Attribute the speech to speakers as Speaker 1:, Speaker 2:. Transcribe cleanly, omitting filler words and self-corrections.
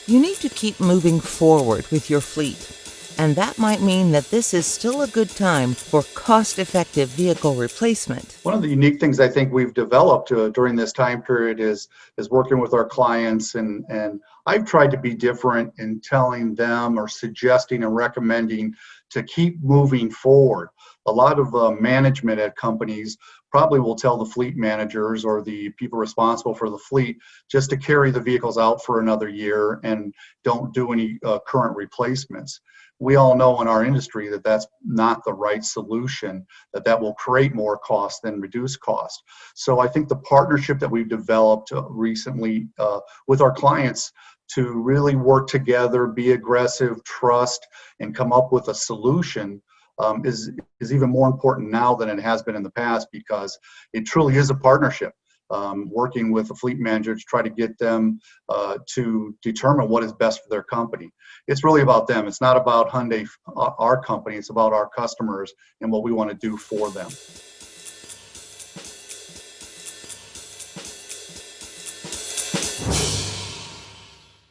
Speaker 1: You need to keep moving forward with your fleet, and that might mean that this is still a good time for cost-effective vehicle replacement.
Speaker 2: One of the unique things I think we've developed during this time period is working with our clients, and I've tried to be different in telling them or suggesting and recommending to keep moving forward. A lot of management at companies probably will tell the fleet managers or the people responsible for the fleet just to carry the vehicles out for another year and don't do any current replacements. We all know in our industry that that's not the right solution, that will create more cost than reduce cost. So I think the partnership that we've developed recently with our clients to really work together, be aggressive, trust, and come up with a solution is even more important now than it has been in the past, because it truly is a partnership. Working with a fleet manager to try to get them to determine what is best for their company. It's really about them. It's not about Hyundai, our company. It's about our customers and what we want to do for them.